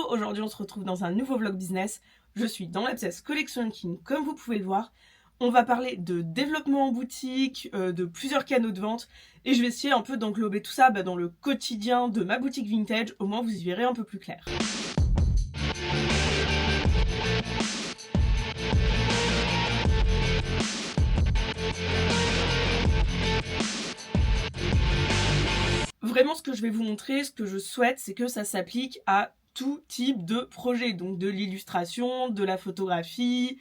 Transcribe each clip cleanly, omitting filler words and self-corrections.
aujourd'hui on se retrouve dans un nouveau vlog business. Je suis dans la pièce Collection King, comme vous pouvez le voir. On va parler de développement en boutique, de plusieurs canaux de vente, et je vais essayer un peu d'englober tout ça dans le quotidien de ma boutique vintage, au moins vous y verrez un peu plus clair. Vraiment, ce que je vais vous montrer, ce que je souhaite, c'est que ça s'applique à tout type de projet, donc de l'illustration, de la photographie,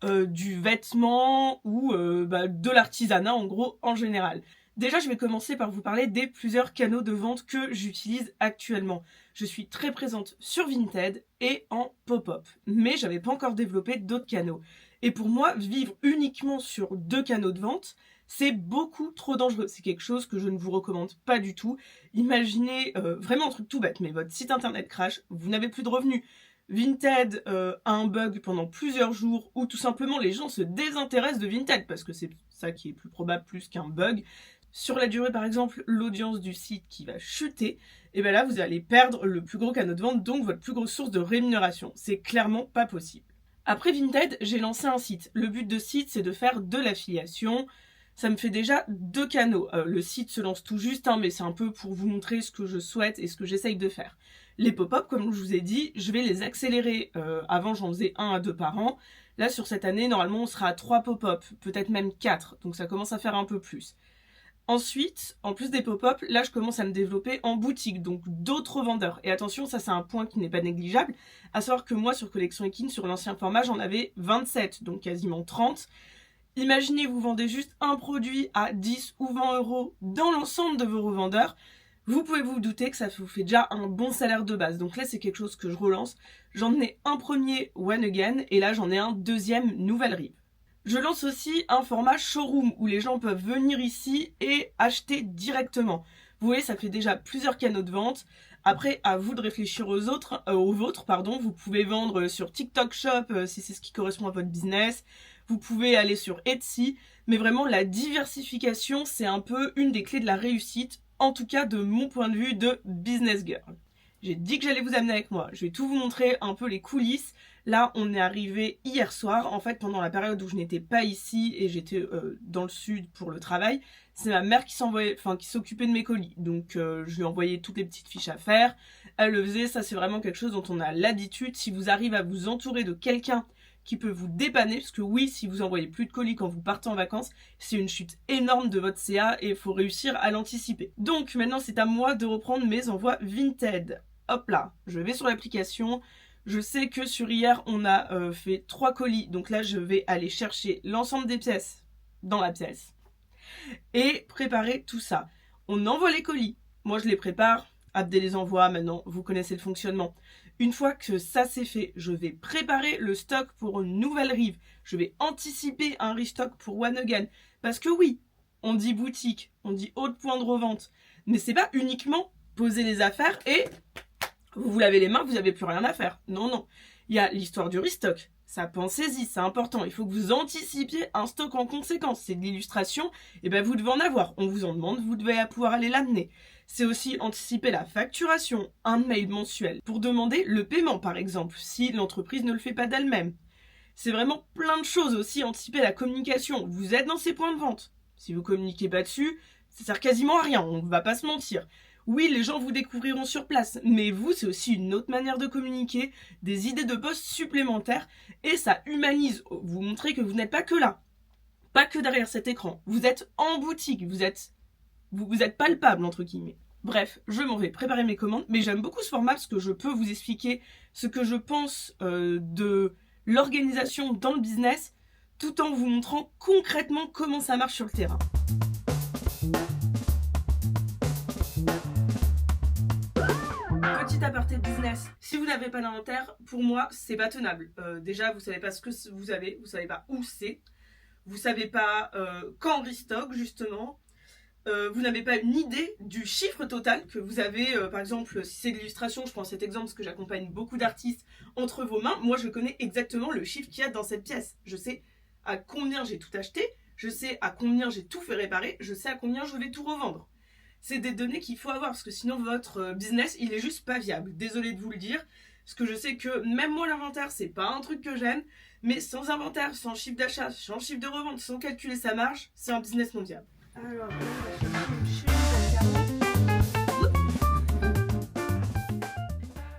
du vêtement ou de l'artisanat en gros en général. Déjà, je vais commencer par vous parler des plusieurs canaux de vente que j'utilise actuellement. Je suis très présente sur Vinted et en pop-up, mais j'avais pas encore développé d'autres canaux. Et pour moi, vivre uniquement sur 2 canaux de vente, c'est beaucoup trop dangereux. C'est quelque chose que je ne vous recommande pas du tout. Imaginez vraiment un truc tout bête, mais votre site internet crash, vous n'avez plus de revenus. Vinted a un bug pendant plusieurs jours, ou tout simplement les gens se désintéressent de Vinted, parce que c'est ça qui est plus probable plus qu'un bug. Sur la durée par exemple, l'audience du site qui va chuter, et bien là vous allez perdre le plus gros canal de vente, donc votre plus grosse source de rémunération. C'est clairement pas possible. Après Vinted, j'ai lancé un site. Le but de site, c'est de faire de l'affiliation. Ça me fait déjà 2 canaux. Le site se lance tout juste, mais c'est un peu pour vous montrer ce que je souhaite et ce que j'essaye de faire. Les pop-up, comme je vous ai dit, je vais les accélérer. Avant, j'en faisais 1 à 2 par an. Là, sur cette année, normalement, on sera à 3 pop-up, peut-être même 4. Donc ça commence à faire un peu plus. Ensuite, en plus des pop-up, là je commence à me développer en boutique, donc d'autres vendeurs. Et attention, ça c'est un point qui n'est pas négligeable, à savoir que moi sur Collection King, sur l'ancien format, j'en avais 27, donc quasiment 30. Imaginez, vous vendez juste un produit à 10 ou 20 euros dans l'ensemble de vos revendeurs. Vous pouvez vous douter que ça vous fait déjà un bon salaire de base. Donc là, c'est quelque chose que je relance. J'en ai un premier One Again et là, j'en ai un deuxième Nouvelle Rive. Je lance aussi un format showroom où les gens peuvent venir ici et acheter directement. Vous voyez, ça fait déjà plusieurs canaux de vente. Après, à vous de réfléchir aux vôtres. Vous pouvez vendre sur TikTok Shop si c'est ce qui correspond à votre business. Vous pouvez aller sur Etsy. Mais vraiment, la diversification, c'est un peu une des clés de la réussite. En tout cas, de mon point de vue de business girl. J'ai dit que j'allais vous amener avec moi. Je vais tout vous montrer un peu les coulisses. Là, on est arrivé hier soir. En fait, pendant la période où je n'étais pas ici et j'étais dans le sud pour le travail, c'est ma mère qui s'occupait de mes colis. Donc, je lui envoyais toutes les petites fiches à faire. Elle le faisait. Ça, c'est vraiment quelque chose dont on a l'habitude. Si vous arrivez à vous entourer de quelqu'un qui peut vous dépanner, parce que oui, si vous envoyez plus de colis quand vous partez en vacances, c'est une chute énorme de votre CA et il faut réussir à l'anticiper. Donc, maintenant, c'est à moi de reprendre mes envois Vinted. Hop là, je vais sur l'application. Je sais que sur hier, on a fait 3 colis. Donc là, je vais aller chercher l'ensemble des pièces dans la pièce et préparer tout ça. On envoie les colis. Moi, je les prépare. Abdel les envoie. Maintenant, vous connaissez le fonctionnement. Une fois que ça c'est fait, je vais préparer le stock pour une Nouvelle Rive. Je vais anticiper un restock pour One Again. Parce que oui, on dit boutique, on dit haut point de revente. Mais c'est pas uniquement poser les affaires et vous vous lavez les mains, vous n'avez plus rien à faire. Non, non. Il y a l'histoire du restock. Ça, pensez-y, c'est important. Il faut que vous anticipiez un stock en conséquence. C'est de l'illustration, et vous devez en avoir. On vous en demande, vous devez pouvoir aller l'amener. C'est aussi anticiper la facturation, un mail mensuel, pour demander le paiement, par exemple, si l'entreprise ne le fait pas d'elle-même. C'est vraiment plein de choses aussi, anticiper la communication. Vous êtes dans ces points de vente. Si vous communiquez pas dessus, ça sert quasiment à rien, on ne va pas se mentir. Oui, les gens vous découvriront sur place, mais vous, c'est aussi une autre manière de communiquer, des idées de poste supplémentaires, et ça humanise. Vous montrez que vous n'êtes pas que là, pas que derrière cet écran. Vous êtes en boutique, vous êtes palpable, entre guillemets. Bref, je m'en vais préparer mes commandes, mais j'aime beaucoup ce format parce que je peux vous expliquer ce que je pense de l'organisation dans le business, tout en vous montrant concrètement comment ça marche sur le terrain. Petit aparté de business, si vous n'avez pas d'inventaire, pour moi, c'est pas tenable. Déjà, vous savez pas ce que vous avez, vous savez pas où c'est, vous savez pas quand restock, justement. Vous n'avez pas une idée du chiffre total que vous avez, par exemple, si c'est de l'illustration, je prends cet exemple parce que j'accompagne beaucoup d'artistes entre vos mains. Moi, je connais exactement le chiffre qu'il y a dans cette pièce. Je sais à combien j'ai tout acheté, je sais à combien j'ai tout fait réparer, je sais à combien je vais tout revendre. C'est des données qu'il faut avoir parce que sinon votre business il est juste pas viable. Désolée de vous le dire, Parce que je sais que même moi l'inventaire c'est pas un truc que j'aime, mais sans inventaire, sans chiffre d'achat, sans chiffre de revente, sans calculer sa marge, c'est un business mondial. Alors,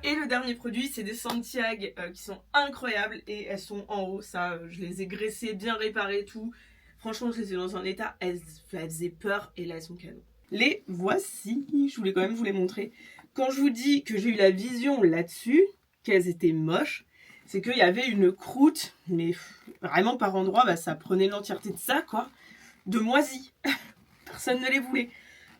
et le dernier produit, c'est des Santiago qui sont incroyables et elles sont en haut. Ça, je les ai graissées, bien réparées et tout. Franchement, je les ai dans un état, elles faisaient peur et là, elles sont canon. Les voici, je voulais quand même vous les montrer. Quand je vous dis que j'ai eu la vision là-dessus, qu'elles étaient moches, c'est qu'il y avait une croûte, mais vraiment par endroits, bah, ça prenait l'entièreté de ça, quoi, de moisi. Personne ne les voulait.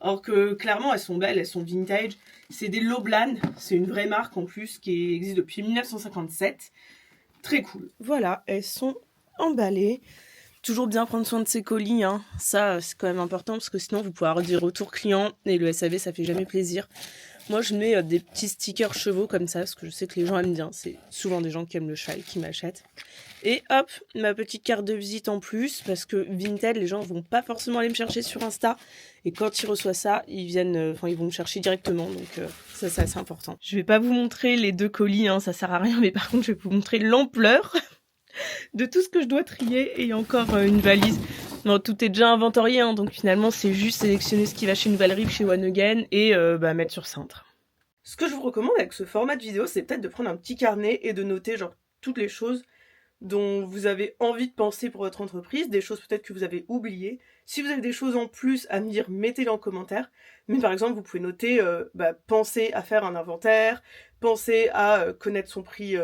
Alors que clairement, elles sont belles, elles sont vintage. C'est des Loblan, c'est une vraie marque en plus qui existe depuis 1957. Très cool. Voilà, elles sont emballées. Toujours bien prendre soin de ses colis, hein. Ça c'est quand même important parce que sinon vous pouvez avoir des retours clients et le SAV ça fait jamais plaisir. Moi je mets des petits stickers chevaux comme ça parce que je sais que les gens aiment bien, c'est souvent des gens qui aiment le cheval qui m'achètent. Et hop, ma petite carte de visite en plus parce que Vinted les gens vont pas forcément aller me chercher sur Insta et quand ils reçoivent ça, ils vont me chercher directement donc ça c'est assez important. Je vais pas vous montrer les 2 colis, hein, ça sert à rien mais par contre je vais vous montrer l'ampleur de tout ce que je dois trier et il y a encore une valise. Non, tout est déjà inventorié, hein, donc finalement c'est juste sélectionner ce qui va chez Nouvelle Rive, chez One Again et mettre sur cintre. Ce que je vous recommande avec ce format de vidéo, c'est peut-être de prendre un petit carnet et de noter genre toutes les choses dont vous avez envie de penser pour votre entreprise, des choses peut-être que vous avez oubliées. Si vous avez des choses en plus à me dire, mettez-les en commentaire. Mais par exemple, vous pouvez noter, pensez à faire un inventaire, pensez à connaître son prix,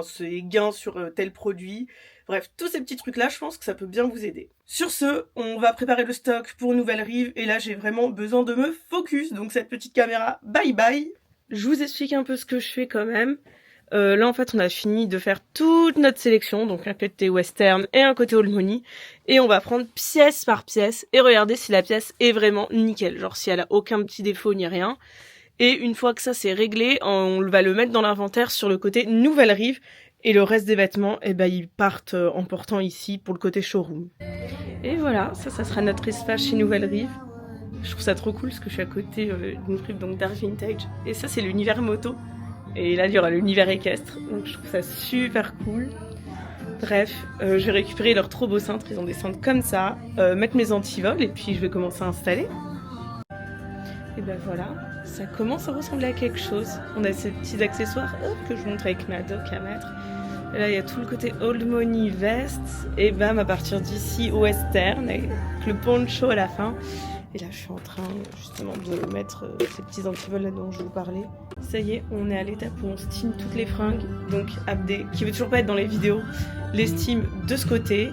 ses gains sur tel produit. Bref, tous ces petits trucs-là, je pense que ça peut bien vous aider. Sur ce, on va préparer le stock pour Nouvelle Rive et là, j'ai vraiment besoin de me focus. Donc cette petite caméra, bye bye. Je vous explique un peu ce que je fais quand même. Là en fait on a fini de faire toute notre sélection, donc un côté western et un côté old money, et on va prendre pièce par pièce et regarder si la pièce est vraiment nickel, genre si elle a aucun petit défaut ni rien. Et une fois que ça c'est réglé, on va le mettre dans l'inventaire sur le côté Nouvelle Rive, et le reste des vêtements, ils partent en portant ici pour le côté showroom. Et voilà, ça sera notre espace chez Nouvelle Rive. Je trouve ça trop cool parce que je suis à côté d'une fripe donc d'art vintage, et ça c'est l'univers moto. Et là, il y aura l'univers équestre, donc je trouve ça super cool. Bref, je vais récupérer leurs trop beaux cintres, ils ont des cintres comme ça, mettre mes antivols et puis je vais commencer à installer. Et ben voilà, ça commence à ressembler à quelque chose. On a ces petits accessoires que je montre avec ma doc à mettre. Et là, il y a tout le côté old money veste, et bam, à partir d'ici, western, avec le poncho à la fin. Et là, je suis en train justement de mettre ces petits antivols là dont je vous parlais. Ça y est, on est à l'étape où on steam toutes les fringues. Donc Abdé, qui veut toujours pas être dans les vidéos, les steam de ce côté.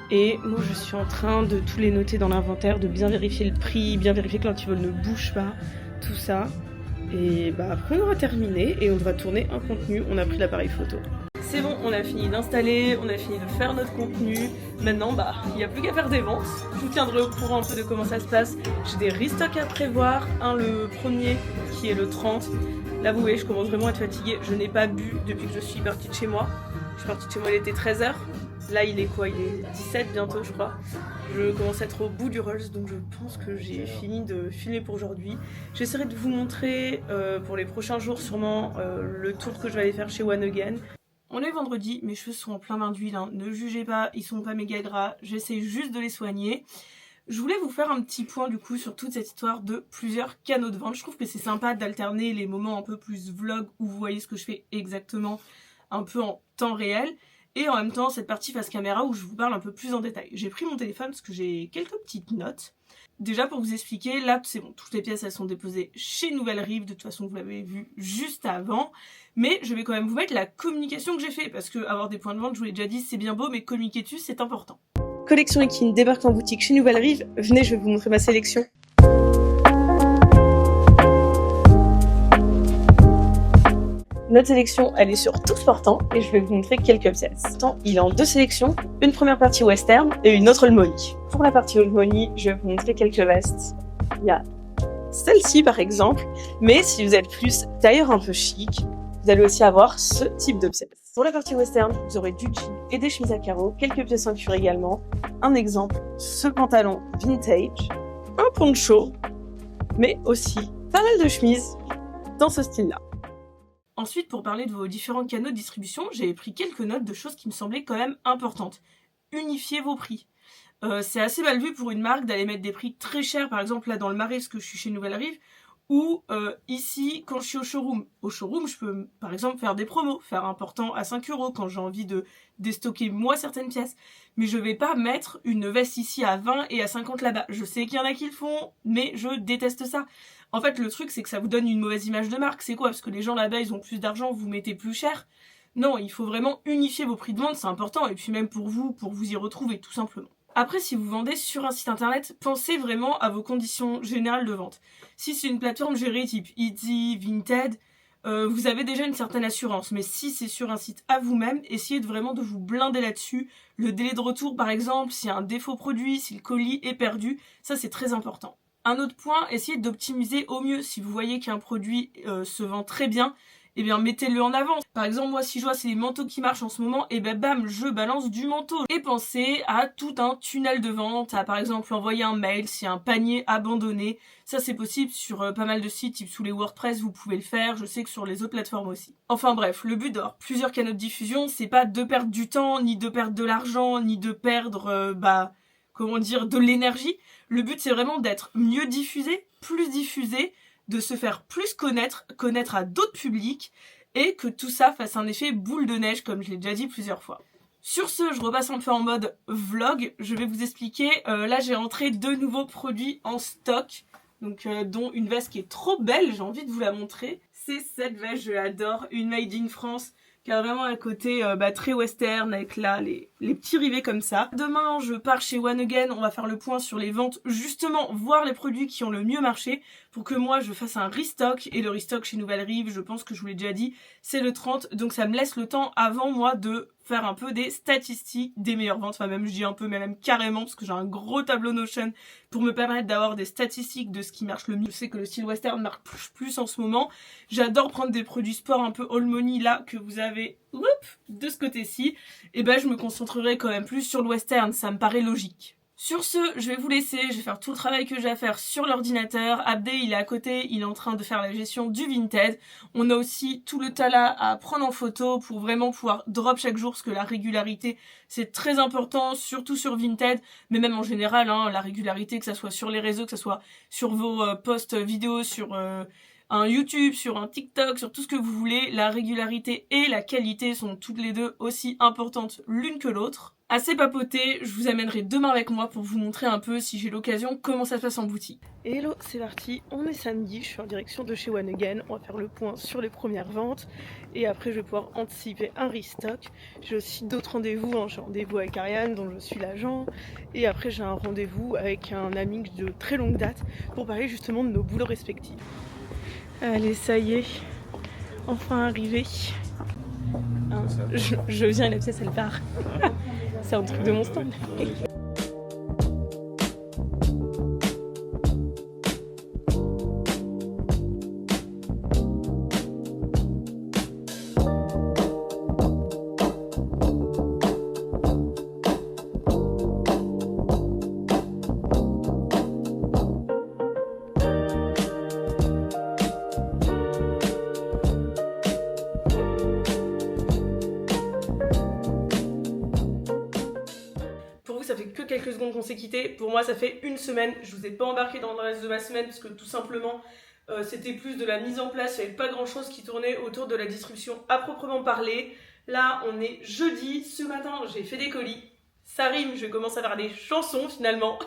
Et moi, je suis en train de tous les noter dans l'inventaire, de bien vérifier le prix, bien vérifier que l'antivol ne bouge pas, tout ça. Et après, on aura terminé et on devra tourner un contenu. On a pris l'appareil photo. C'est bon, on a fini d'installer, on a fini de faire notre contenu. Maintenant, il n'y a plus qu'à faire des ventes. Je vous tiendrai au courant un peu de comment ça se passe. J'ai des restocks à prévoir. Le premier qui est le 30. Là, vous voyez, je commence vraiment à être fatiguée. Je n'ai pas bu depuis que je suis partie de chez moi. Je suis partie de chez moi, il était 13h. Là, il est quoi? Il est 17 bientôt, je crois. Je commence à être au bout du Rolls, donc je pense que j'ai fini de filmer pour aujourd'hui. J'essaierai de vous montrer pour les prochains jours sûrement le tour que je vais aller faire chez One Again. On est vendredi, mes cheveux sont en plein bain d'huile, hein. Ne jugez pas, ils sont pas méga gras, j'essaie juste de les soigner. Je voulais vous faire un petit point du coup sur toute cette histoire de plusieurs canaux de vente. Je trouve que c'est sympa d'alterner les moments un peu plus vlog où vous voyez ce que je fais exactement un peu en temps réel, et en même temps cette partie face caméra où je vous parle un peu plus en détail. J'ai pris mon téléphone parce que j'ai quelques petites notes. Déjà pour vous expliquer, là c'est bon, toutes les pièces elles sont déposées chez Nouvelle Rive, de toute façon vous l'avez vu juste avant, mais je vais quand même vous mettre la communication que j'ai fait, parce que avoir des points de vente, je vous l'ai déjà dit, c'est bien beau, mais communiquer dessus c'est important. Collection Equine débarque en boutique chez Nouvelle Rive, venez je vais vous montrer ma sélection. Notre sélection, elle est sur tous portants et je vais vous montrer quelques pièces. Il est en 2 sélections, une première partie western et une autre old money. Pour la partie old money, je vais vous montrer quelques vestes. Il y a celle-ci par exemple, mais si vous êtes plus tailleur un peu chic, vous allez aussi avoir ce type de pièces. Pour la partie western, vous aurez du jean et des chemises à carreaux, quelques pièces en cuir également. Un exemple, ce pantalon vintage, un poncho, mais aussi pas mal de chemises dans ce style-là. Ensuite, pour parler de vos différents canaux de distribution, j'ai pris quelques notes de choses qui me semblaient quand même importantes. Unifiez vos prix. C'est assez mal vu pour une marque d'aller mettre des prix très chers, par exemple là dans le Marais, parce que je suis chez Nouvelle Rive, ou ici quand je suis au showroom. Au showroom, je peux par exemple faire des promos, faire un portant à 5 € quand j'ai envie de déstocker moi certaines pièces. Mais je vais pas mettre une veste ici à 20 et à 50 là-bas. Je sais qu'il y en a qui le font, mais je déteste ça. En fait, le truc, c'est que ça vous donne une mauvaise image de marque. C'est quoi? Parce que les gens là-bas, ils ont plus d'argent, vous mettez plus cher. Non, il faut vraiment unifier vos prix de vente, c'est important. Et puis même pour vous y retrouver, tout simplement. Après, si vous vendez sur un site internet, pensez vraiment à vos conditions générales de vente. Si c'est une plateforme gérée type Etsy, Vinted, vous avez déjà une certaine assurance. Mais si c'est sur un site à vous-même, essayez vraiment de vous blinder là-dessus. Le délai de retour, par exemple, s'il y a un défaut produit, si le colis est perdu, ça c'est très important. Un autre point, essayez d'optimiser au mieux. Si vous voyez qu'un produit se vend très bien, eh bien mettez-le en avant. Par exemple, moi si je vois c'est les manteaux qui marchent en ce moment, et ben bam, je balance du manteau. Et pensez à tout un tunnel de vente, à par exemple envoyer un mail s'il y a un panier abandonné. Ça c'est possible sur pas mal de sites, type sous les WordPress, vous pouvez le faire, je sais que sur les autres plateformes aussi. Enfin bref, le but d'avoir plusieurs canaux de diffusion, c'est pas de perdre du temps, ni de perdre de l'argent, ni de perdre, de l'énergie. Le but c'est vraiment d'être mieux diffusé, plus diffusé, de se faire plus connaître à d'autres publics et que tout ça fasse un effet boule de neige comme je l'ai déjà dit plusieurs fois. Sur ce, je repasse un peu en mode vlog, je vais vous expliquer, là j'ai rentré 2 nouveaux produits en stock, donc dont une veste qui est trop belle, j'ai envie de vous la montrer. C'est cette veste, je l'adore, une made in France, qui a vraiment un côté très western avec là les petits rivets comme ça. Demain je pars chez One Again, on va faire le point sur les ventes, justement voir les produits qui ont le mieux marché pour que moi je fasse un restock. Et le restock chez Nouvelle Rive, je pense que je vous l'ai déjà dit, c'est le 30, donc ça me laisse le temps avant moi de faire un peu des statistiques des meilleures ventes, enfin même je dis un peu, mais même carrément, parce que j'ai un gros tableau Notion pour me permettre d'avoir des statistiques de ce qui marche le mieux. Je sais que le style western marche plus en ce moment. J'adore prendre des produits sport un peu all money là que vous avez de ce côté-ci, et ben je me concentrerai quand même plus sur le western, ça me paraît logique. Sur ce, je vais vous laisser, je vais faire tout le travail que j'ai à faire sur l'ordinateur. Abdé, il est à côté, il est en train de faire la gestion du Vinted. On a aussi tout le tas là à prendre en photo pour vraiment pouvoir drop chaque jour, parce que la régularité, c'est très important, surtout sur Vinted, mais même en général, hein, la régularité, que ça soit sur les réseaux, que ça soit sur vos posts vidéo, sur un YouTube, sur un TikTok, sur tout ce que vous voulez, la régularité et la qualité sont toutes les deux aussi importantes l'une que l'autre. Assez papoté, je vous amènerai demain avec moi pour vous montrer un peu, si j'ai l'occasion, comment ça se passe en boutique. Hello, c'est parti, on est samedi, je suis en direction de chez One Again, on va faire le point sur les premières ventes et après je vais pouvoir anticiper un restock. J'ai aussi d'autres rendez-vous, hein. J'ai rendez-vous avec Ariane dont je suis l'agent et après j'ai un rendez-vous avec un ami de très longue date pour parler justement de nos boulots respectifs. Allez, ça y est, enfin arrivé. Hein, je viens et la pièce elle part. C'est un truc de mon stand. Ça fait que quelques secondes qu'on s'est quitté. Pour moi ça fait une semaine. Je vous ai pas embarqué dans le reste de ma semaine parce que tout simplement c'était plus de la mise en place. Il n'y avait pas grand chose qui tournait autour de la distribution à proprement parler. Là on est jeudi. Ce matin j'ai fait des colis. Ça rime, je commence à faire des chansons finalement.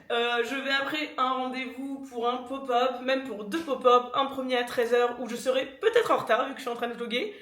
Je vais après un rendez-vous pour un pop-up, même pour 2 pop-up, un premier à 13h où je serai peut-être en retard vu que je suis en train de vlogger,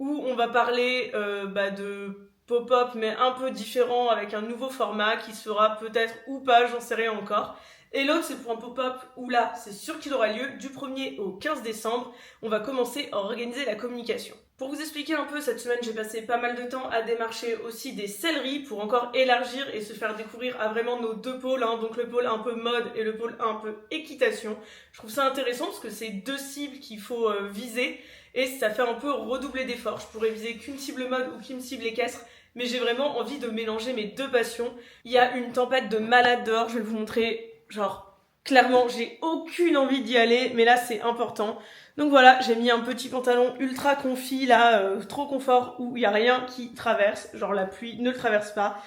où on va parler de pop-up mais un peu différent avec un nouveau format qui se fera peut-être ou pas, j'en sais rien encore. Et l'autre c'est pour un pop-up où là c'est sûr qu'il aura lieu du 1er au 15 décembre. On va commencer à organiser la communication. Pour vous expliquer un peu, cette semaine j'ai passé pas mal de temps à démarcher aussi des selleries pour encore élargir et se faire découvrir à vraiment nos 2 pôles, hein, donc le pôle un peu mode et le pôle un peu équitation. Je trouve ça intéressant parce que c'est 2 cibles qu'il faut viser et ça fait un peu redoubler d'efforts. Je pourrais viser qu'une cible mode ou qu'une cible équestre, mais j'ai vraiment envie de mélanger mes 2 passions. Il y a une tempête de malade dehors, je vais vous montrer, genre Clairement, j'ai aucune envie d'y aller, mais là c'est important. Donc voilà, j'ai mis un petit pantalon ultra confit là, trop confort, où il n'y a rien qui traverse, genre la pluie ne le traverse pas.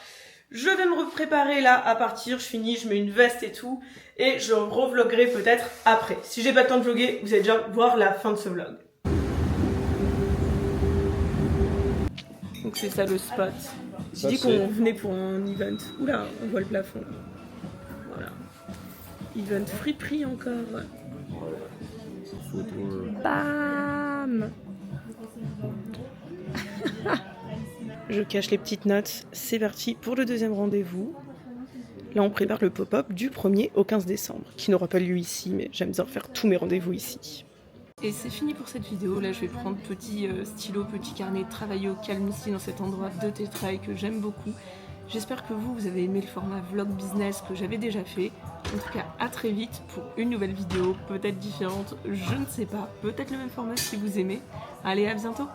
Je vais me préparer là à partir, je finis, je mets une veste et tout, et je revloggerai peut-être après. Si j'ai pas le temps de vlogger, vous allez déjà voir la fin de ce vlog. Donc c'est ça le spot. J'ai dit qu'on venait pour un event. Oula, on voit le plafond. Voilà. Event friperie encore. Bam. Je cache les petites notes. C'est parti pour le deuxième rendez-vous. Là, on prépare le pop-up du 1er au 15 décembre, qui n'aura pas lieu ici, mais j'aime bien faire tous mes rendez-vous ici. Et c'est fini pour cette vidéo. Là, je vais prendre petit stylo, petit carnet, travailler au calme ici dans cet endroit de télétravail que j'aime beaucoup. J'espère que vous avez aimé le format vlog business que j'avais déjà fait. En tout cas, à très vite pour une nouvelle vidéo, peut-être différente, je ne sais pas. Peut-être le même format si vous aimez. Allez, à bientôt!